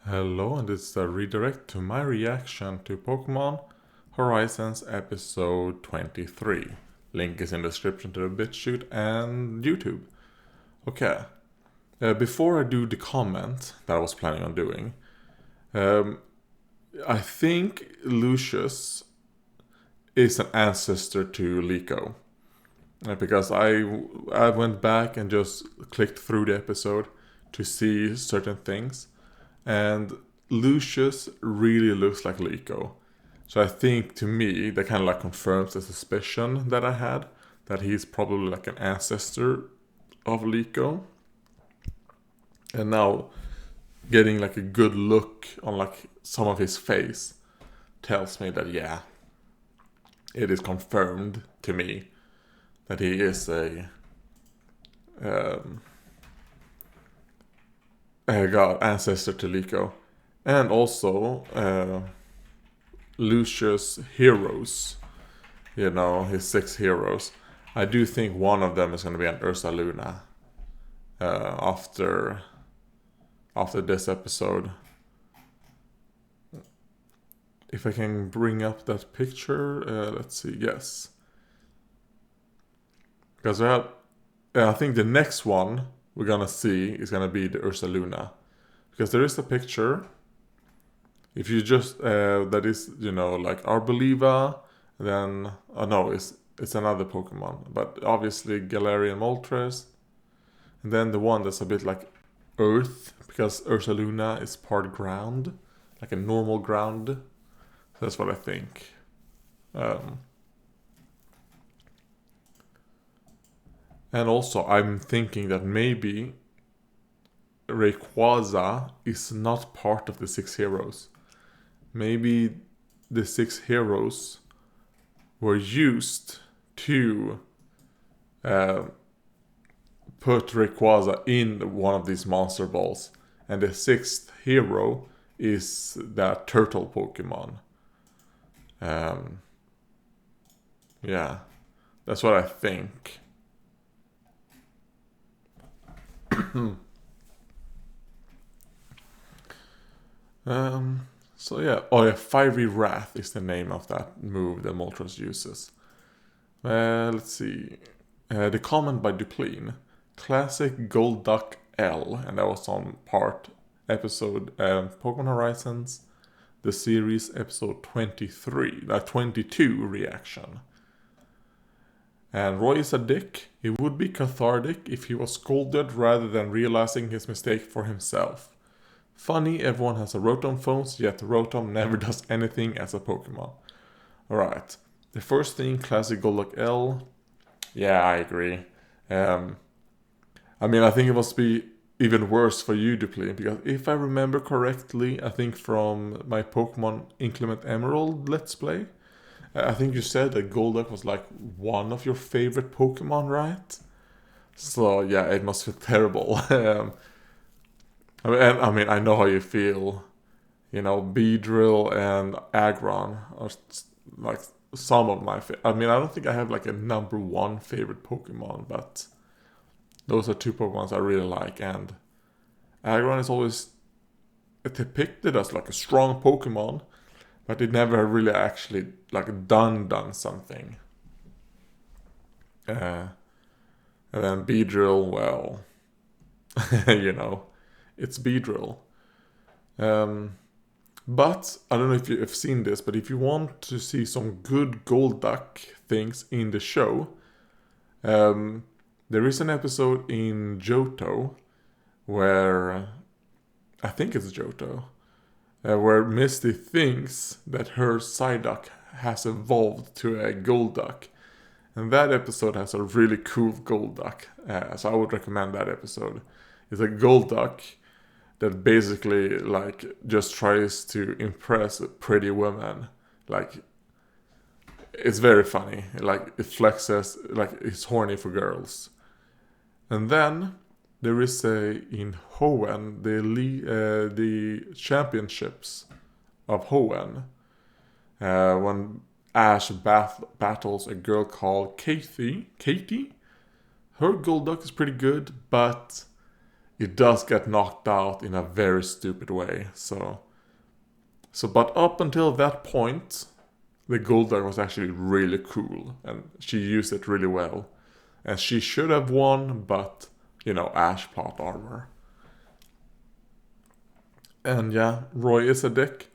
Hello, and this is a redirect to my reaction to Pokemon Horizons episode 23. Link is in the description to the BitChute and YouTube. Okay, before I do the comment that I was planning on doing, I think Lucius is an ancestor to Liko. Because I went back and just clicked through the episode to see certain things. And Lucius really looks like Liko. So I think to me that kind of like confirms the suspicion that I had that he's probably like an ancestor of Liko. And now getting like a good look on like some of his face tells me that yeah, it is confirmed to me that he is a god ancestor to Liko. And also Lucius' heroes, his 6 heroes. I do think one of them is going to be an Ursaluna after this episode. If I can bring up that picture, let's see. Yes, because I think the next one we're gonna see is gonna be the Ursaluna, because there is a picture. If you just that is like Arboliva, then no, it's another Pokemon, but obviously Galarian Moltres, and then the one that's a bit like Earth, because Ursaluna is part ground, like a normal ground. That's what I think. And also, I'm thinking that maybe Rayquaza is not part of the 6 heroes. Maybe the 6 heroes were used to put Rayquaza in one of these monster balls, and the 6th hero is that turtle Pokemon. Yeah, that's what I think. So yeah, Fiery Wrath is the name of that move that Moltres uses. Let's see. The comment by Duplin. Classic Golduck L, and that was on episode Pokemon Horizons, the series episode 23, 22 reaction. And Roy is a dick. It would be cathartic if he was scolded rather than realizing his mistake for himself. Funny, everyone has a Rotom phones, yet Rotom never does anything as a Pokemon. Alright, the first thing, classic Golduck L. Yeah, I agree. I think it must be even worse for you, Duplin, because if I remember correctly, I think from my Pokemon Inclement Emerald Let's Play, I think you said that Golduck was like one of your favorite Pokemon, right? So yeah, it must feel terrible. I know how you feel. Beedrill and Aggron are like some of my I don't think I have like a number one favorite Pokemon, but those are 2 Pokemons I really like, and Aggron is always depicted as like a strong Pokemon, but it never really actually like done something. And then Beedrill, well, it's Beedrill. But I don't know if you've seen this, but if you want to see some good Golduck things in the show, there is an episode in Johto where I think it's Johto, where Misty thinks that her Psyduck has evolved to a Golduck. And that episode has a really cool Golduck, so I would recommend that episode. It's a Golduck that basically like just tries to impress pretty women. Like, it's very funny. Like, it flexes, like it's horny for girls. And then there is in Hoenn the championships of Hoenn, when Ash battles a girl called Katie. Her Golduck is pretty good, but it does get knocked out in a very stupid way. So but up until that point, the Golduck was actually really cool, and she used it really well. And she should have won, but, Ash plot armor. And yeah, Roy is a dick.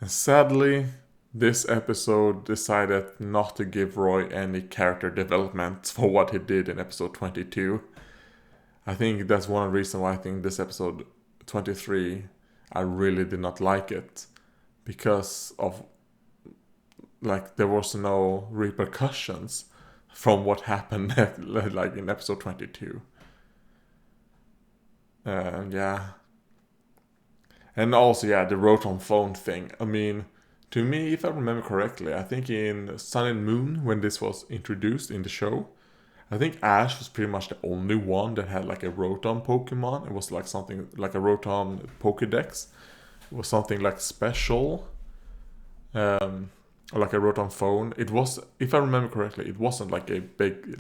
And sadly, this episode decided not to give Roy any character development for what he did in episode 22. I think that's one reason why I think this episode 23, I really did not like it. Because of, there was no repercussions from what happened in episode 22. Yeah. And also, yeah, the Rotom phone thing. I mean, to me, if I remember correctly, I think in Sun and Moon, when this was introduced in the show, I think Ash was pretty much the only one that had like a Rotom Pokemon. It was like something like a Rotom Pokédex. It was something like special. Or like a Rotom phone. It was, if I remember correctly, it wasn't like a big,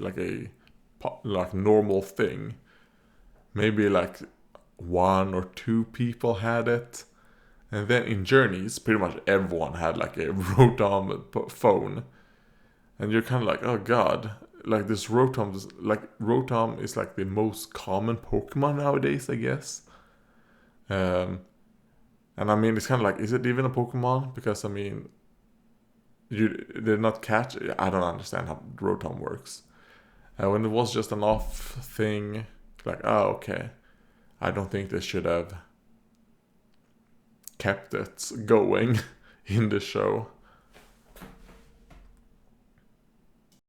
like normal thing. Maybe like 1 or 2 people had it. And then in Journeys, pretty much everyone had like a Rotom phone. And you're kind of like, oh god, like this Rotom is like the most common Pokemon nowadays, I guess. And I mean, it's kind of like, is it even a Pokemon? Because I mean, they're not catch. I don't understand how Rotom works. When it was just an off thing, like, oh okay, I don't think they should have kept it going in the show.